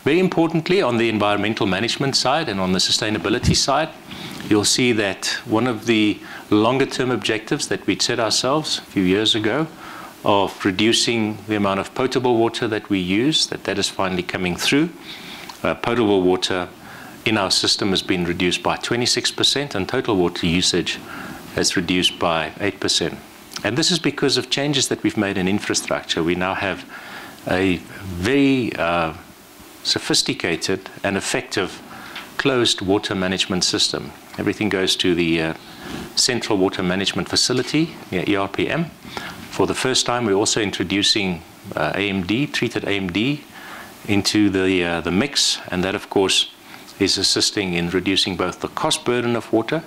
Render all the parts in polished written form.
Very importantly, on the environmental management side and on the sustainability side, you'll see that one of the longer-term objectives that we'd set ourselves a few years ago of reducing the amount of potable water that we use, that is finally coming through. Potable water in our system has been reduced by 26%, and total water usage has reduced by 8%. And this is because of changes that we've made in infrastructure. We now have a very sophisticated and effective closed water management system. Everything goes to the Central Water Management Facility, ERPM. For the first time, we're also introducing AMD, treated AMD, into the mix, and that, of course, is assisting in reducing both the cost burden of water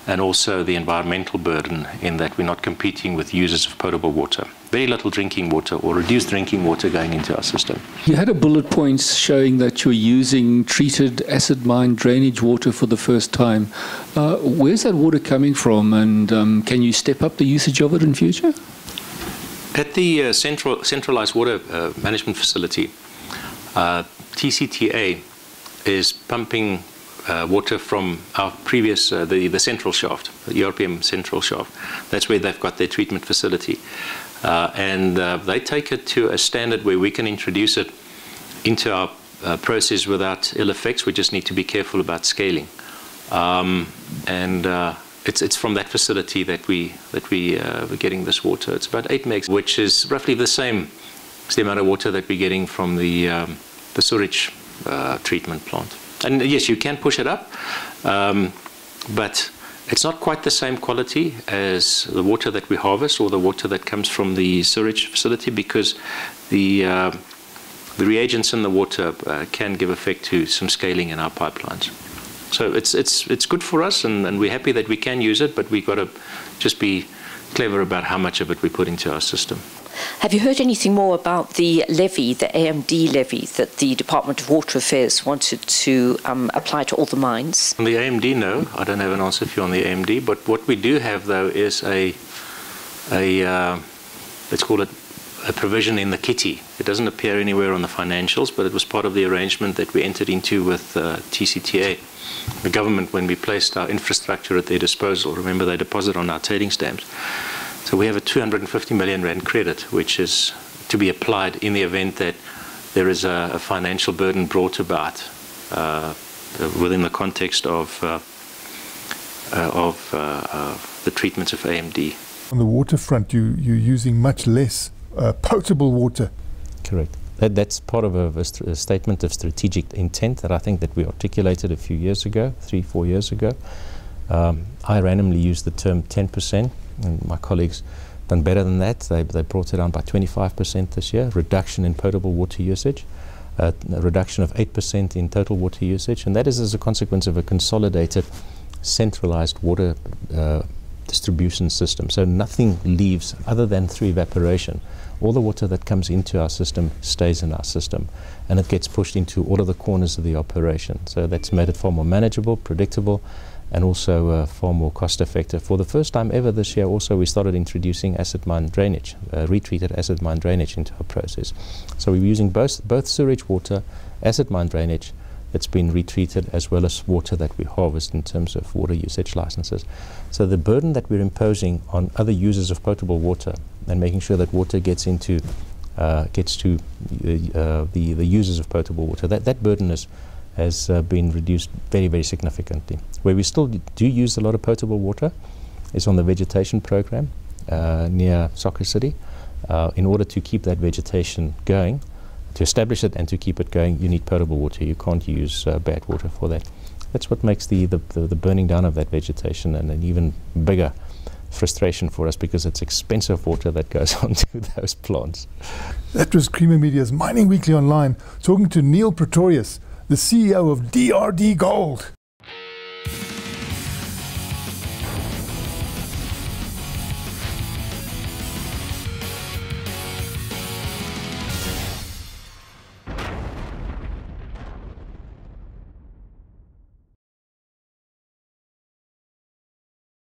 and also the environmental burden, in that we're not competing with users of potable water. Very little drinking water or reduced drinking water going into our system. You had a bullet points showing that you're using treated acid mine drainage water for the first time. Where's that water coming from, and can you step up the usage of it in future? At the centralized water management facility, TCTA is pumping water from our previous, the central shaft, the ERPM central shaft. That's where they've got their treatment facility. And they take it to a standard where we can introduce it into our process without ill effects. We just need to be careful about scaling. It's from that facility that we're getting this water. It's about 8 megs, which is roughly the same as the amount of water that we're getting from the sewage treatment plant. And yes, you can push it up, but it's not quite the same quality as the water that we harvest or the water that comes from the sewage facility, because the reagents in the water can give effect to some scaling in our pipelines. So it's good for us, and we're happy that we can use it, but we've got to just be clever about how much of it we put into our system. Have you heard anything more about the levy, the AMD levy, that the Department of Water Affairs wanted to apply to all the mines? On the AMD, no. I don't have an answer for you on the AMD, but what we do have, though, is a let's call it a provision in the kitty. It doesn't appear anywhere on the financials, but it was part of the arrangement that we entered into with TCTA. The government, when we placed our infrastructure at their disposal, remember they deposit on our tailings dams. So we have a 250 million rand credit, which is to be applied in the event that there is a financial burden brought about within the context of the treatments of AMD. On the waterfront, you're using much less potable water. Correct. That's part of a statement of strategic intent that I think that we articulated a few years ago, 3-4 years ago. I randomly used the term 10%, and my colleagues done better than that. They brought it down by 25% this year, reduction in potable water usage, a reduction of 8% in total water usage, and that is as a consequence of a consolidated, centralized water distribution system. So nothing leaves other than through evaporation. All the water that comes into our system stays in our system, and it gets pushed into all of the corners of the operation. So that's made it far more manageable, predictable, and also far more cost effective. For the first time ever this year also, we started introducing acid mine drainage, retreated acid mine drainage into our process. So we're using both sewage water, acid mine drainage that's been retreated, as well as water that we harvest in terms of water usage licenses. So the burden that we're imposing on other users of potable water and making sure that water gets to the users of potable water, that burden has been reduced very, very significantly. Where we still do use a lot of potable water is on the vegetation program near Soccer City. In order to keep that vegetation going, to establish it and to keep it going, you need potable water. You can't use bad water for that. That's what makes the burning down of that vegetation and an even bigger frustration for us, because it's expensive water that goes onto those plants. That was Creamer Media's Mining Weekly Online, talking to Neil Pretorius, the CEO of DRDGold.